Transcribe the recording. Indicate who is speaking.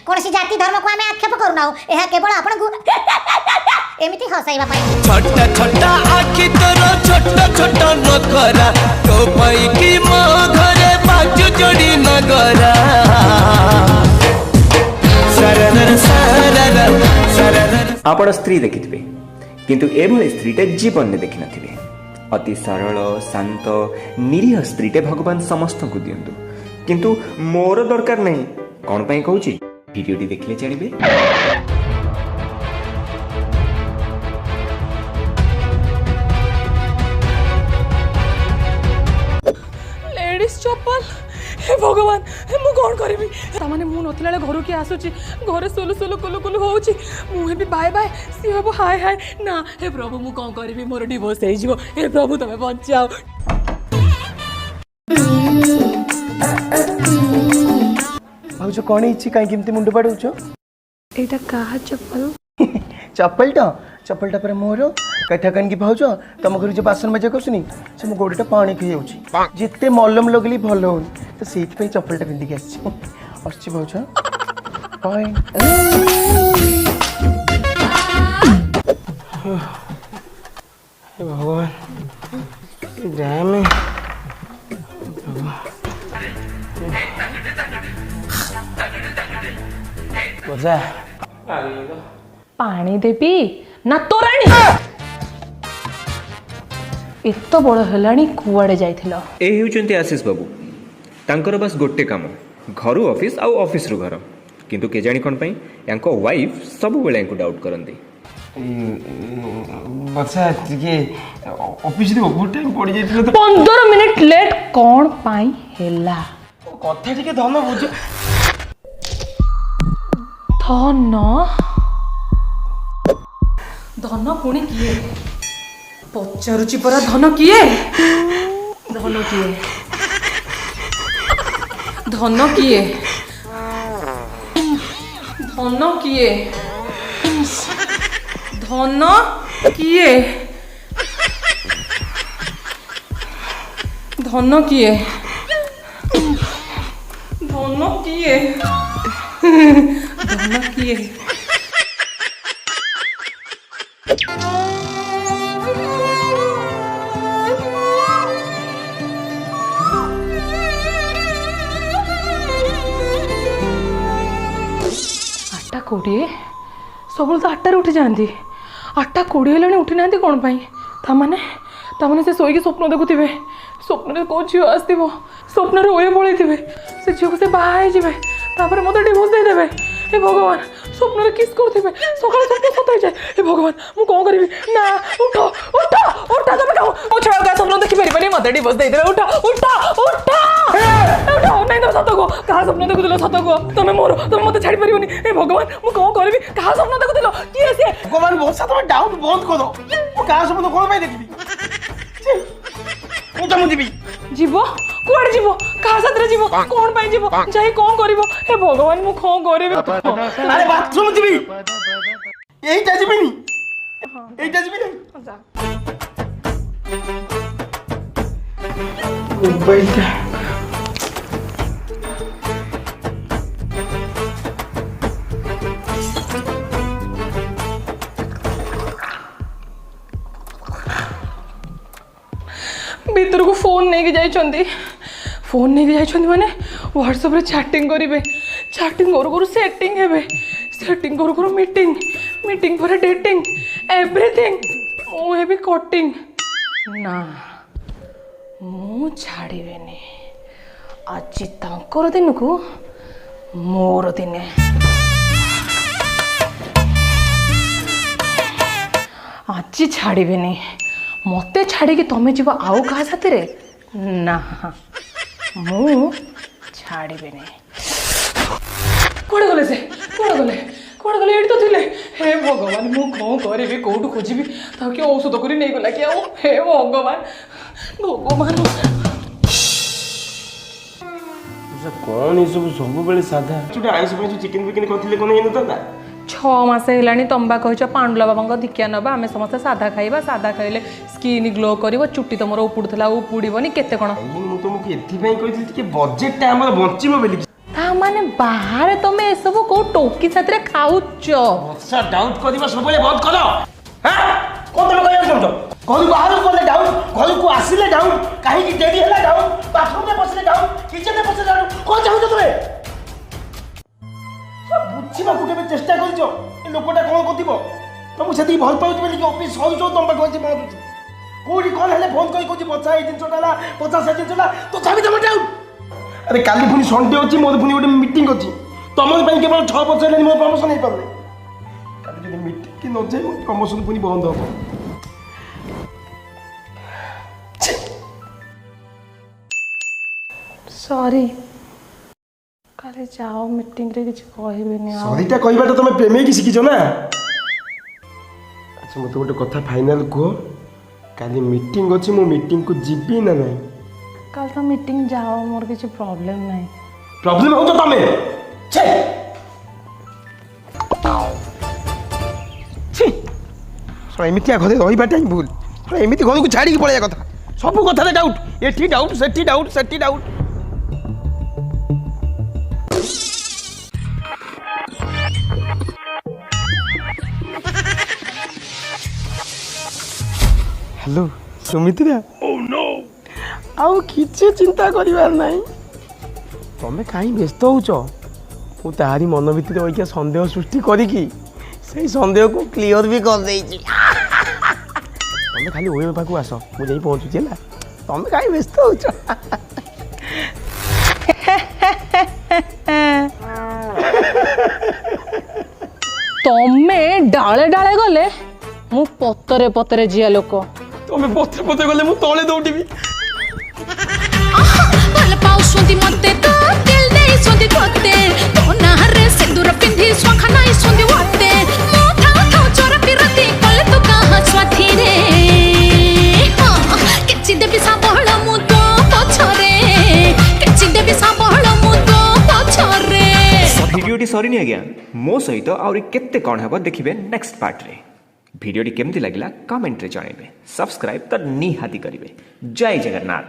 Speaker 1: कौन सी जाति धर्म को आमे आक्षेप करूना यह केवल आपण को एमिति हसाइबा
Speaker 2: छोटा छोटा आखि तोर छोटा छोटा नखरा तो पई की मो घरे बाजू जोड़ी नगरा सरर सरर सरर।
Speaker 3: आपण स्त्री देखिथिबे किंतु एभली स्त्रीटे जीवन में देखि नथिबे। अति सरल शांत निरीह स्त्रीटे भगवान समस्त को दियंतु किंतु मोर दरकार नहीं। कौन पाई कहूची वीडियोटी देखले जानिबे।
Speaker 4: लेडीज चप्पल हे भगवान हे मु कौन करिबी तामाने मु नथिला घर के आसुची घरे सोलु सोलु कुलु कुलु होउची मु हे भी बाय बाय सी हबो हाय हाय ना हे प्रभु मु कौन करिबी मोर डिवोर्स हे जिवो हे प्रभु तमे बचाओ।
Speaker 5: भाउज कौन इच्छी कहीं केमती मुंड बाड़ौछ
Speaker 4: एटा काहा चप्पल
Speaker 5: चप्पलटा पर मोर कथा कन की भाउज तुम घर जो बासन मजा कसुनी से मो गोड़टा पानी खई जाउची जिते मलम लगली भल होन तो सेति पे चप्पलटा पिंदी के आछि भाउज फाइन। हे भगवान जाम बजा
Speaker 4: पानी देबी ना तोराणी एत बड़ हेलाणी कुआडे जाइथिलो।
Speaker 3: ए हेउचंती आशीष बाबू तांकर बस गोटे काम घरु ऑफिस आउ ऑफिस रु घर किंतु के जानी कोन पई यांको वाइफ सब बेले यांको डाउट करंती।
Speaker 5: बच्चा के ऑफिस रे ओवर टाइम पड़ी जाइथिलो तो
Speaker 4: 15 मिनिट लेट कोन पाई हेला
Speaker 5: कथा टिके धन बुझ
Speaker 4: धन धन पुणी किए पचारुची परा धन किए धन किए धन किए धन किए धन किए धन किए धन किए धन किए आठटा 20 सब तो 8टार उठी जाती 8टा 20 हेलाणी उठी ना कौन पाई तामाने से शोक स्वप्न देखुवे स्वप्न कौ झील आसो स्वप्न ओए पड़े से झील को से बाहर जाए मत डिवोर्स देदेवे। हे भगवान स्वप्न किस करते सकाल स्वप्न सत हो जाए। हे भगवान मु कौन करी ना उठ उठ उठ तुम कहो छड़ा स्वप्न देखी पारे मत डिवोर्स देदेवे उठ उठ उठ नहीं तुम सत कह क्या स्वप्न देखुल सत कह तुम मोर तुम मत छाड़ी पारे। हे भगवान मु कौन करी क्या स्वप्न देखुल किए सी
Speaker 5: भगवान बसा तुम डाउट बंद कर दो मु का स्वप्न कोन पाई देखबी उठा मु जीवी
Speaker 4: जीव कुआडे जीव कहा साथरे जीव कौन पाई जीव जाई कौन करिवो। हे भगवान मु कौन करिवो
Speaker 5: अरे बाथरूम जीवी यही जा जीवी नी यही जा जीवी मोबाइल का
Speaker 4: भीतर को फोन नहीं जाइछंती माने व्हाट्सएप रे चैटिंग करिवे चैटिंग करू सेटिंग हेबे सेटिंग करू मीटिंग मीटिंग पर डेटिंग एवरीथिंग मु हेबी कटिंग ना मु छाड़ीबेनी आज तांकर दिन को मोर दिने आज छाड़ीबेनी मते छाड़ी कि तमें जीव आउ कहा साथी रे ना मु छाड़ीबेनी। कौन गले से कौन गले एठी तो थिले। हे भगवान मु कौन करिबी कोठु खोजिबी ताकि औषध करी नहीं गला कि हे भगवान भगवान
Speaker 5: कौन ये सब बेले साधा आईस चिकेन फिकेन करथिले कोन हेन दादा
Speaker 4: 6 मास हेलाणी तंबा कह पांडुला बाबा दीक्षा नवा आम समस्त साधा खाइबा साधा खाइले स्किन ग्लो कर चुट्टी तुम उपुड़ा उपुड़बनी केते कौन
Speaker 5: तुमको एथि बजेट बंचीब बोली
Speaker 4: ता माने बाहर तुम ए सब को टोकी साथरे खाउच
Speaker 5: ବର୍ଷା ଡାଉଟ୍ କରିବା ସବୁବେଳେ ବନ୍ଦ କର କଣ ତମେ କହିବାକୁ ଚାହୁଁଛ ଘରୁ ବାହାରକୁ ଗଲେ ଡାଉଟ୍ ଘରକୁ ଆସିଲେ ଡାଉଟ୍ କାହିଁକି ଡେରି ହେଲା ଡାଉଟ୍ ବାଥରୁମରେ ବସିଲେ ଡାଉଟ୍ କିଚେନରେ ବସିଲେ ଡାଉଟ୍ କଣ ଚାହୁଁଛ ତମେ ବୁଝିବାକୁ କେବେ ଚେଷ୍ଟା କରିଛ ଏ ଲୋକଟା କଣ କରିଥିବ ତମକୁ ସେତିକି ଭଲ ପାଉଛି ବୋଲି ଅଫିସ ସରୁ ସରୁ ତମ ପାଖକୁ ଆସି ପହଞ୍ଚୁଛି କୋଉଠି କଣ ହେଲେ ଫୋନ କରି କହୁଛି ପଚା ଏଇ ଜିନିଷଟା ହେଲା ପଚା ସେ ଜିନିଷଟା ତ ଚାବି ତମ ଡାଉଟ୍ ଆରେ କାଲି ପୁଣି ସଣ୍ଡେ ଅଛି ମୋର ପୁଣି ଗୋଟେ ମିଟିଂ ଅଛି ତମର ପାଇଁ କେବଳ 6 ବର୍ଷ ହେଲାଣି ମୋର ପ୍ରମୋସନ ହେଇପାରୁନି କାଲି ଯଦି ମିଟିଂ କି ନ ଯାଇ ମୋ ପ୍ରମୋସନ ପୁଣି ବନ୍ଦ ହବ
Speaker 4: सॉरी काले जाओ मीटिंग रे किछ कहबेनी आ
Speaker 5: ସରିଟା କହିବାଟା ତମେ ପ୍ରେମେଇକି ଶିଖିଛ ନା ଆଚ୍ଛା ମୋତେ ଗୋଟେ କଥା ଫାଇନାଲ କୁହ କାଲି ମିଟିଂ ଅଛି ମୁଁ ମିଟିଂକୁ ଯିବି ନା ନାହିଁ
Speaker 4: कल तो मीटिंग जाओ मोर किछ प्रॉब्लम नहीं
Speaker 5: ପ୍ରୋବ୍ଲେମ ହଉଛ ତମେ ଛେ ଛି ଶଳା ଏମିତିଆ ଘରେ ରହିବାଟା ହିଁ ଭୁଲ ଶଳା ଏମିତି ଘରକୁ ଛାଡ଼ିକି ପଳେଇବା କଥା ସବୁ କଥାରେ ଡାଉଟ୍ ଏଠି ଡାଉଟ୍ ସେଠି ଡାଉଟ୍ ସେଠି ଡାଉଟ୍ ହ୍ୟାଲୋ ସୁମିତ୍ରା ଆଉ କିଛି ଚିନ୍ତା କରିବାର ନାହିଁ ତମେ କାହିଁ ବ୍ୟସ୍ତ ହଉଛ ମୁଁ ତାହାରି ମନ ଭିତରେ ଅଇକା ସନ୍ଦେହ ସୃଷ୍ଟି କରିକି ସେଇ ସନ୍ଦେହକୁ କ୍ଲିଅର ବି କରିଦେଇଛି ତମେ ଖାଲି ଓଏ ପାଖକୁ ଆସ ମୁଁ ଯାଇ ପହଞ୍ଚୁଛି ହେଲା ତମେ କାହିଁ ବ୍ୟସ୍ତ ହଉଛ
Speaker 4: तमे डाले डाले गले मु पतरे पतरे जिया लोक
Speaker 5: ତମେ ପଥେ ପଥେ ଗଲେ ମୁଁ ତଳେ ଦୌଡ଼ିବି
Speaker 6: ଭଲ ପାଉଛନ୍ତି ମତେ ତ ଦିଲ ଦେଇଛନ୍ତି ତୋତେ ତୋ ନାଁରେ ସିନ୍ଦୁର ପିନ୍ଧି ଶଙ୍ଖା ନାଇଛନ୍ତି ମତେ ମୁଁ ଥାଉ ଥାଉ ଚୋର ପିରତି କଲେ ତୁ କାହା ସ୍ୱାଧୀରେ କିଛି ଦେବି ସାବଳ ମୁଁ ତୋ ପଛରେ କିଛି ଦେବି ସାବଳ ମୁଁ ତୋ ପଛରେ
Speaker 3: ভিডিওটি সরিনি আজ্ঞা মো সহিত আউরি কেতে কণ হব দেখিবে নেক্সট পার্টরে ভিডিওটি কেমতি লাগিলা কমেন্টরে জনাইবে সবস্ক্রাইব তো নিহাতি করিবে জয় জগন্নাথ।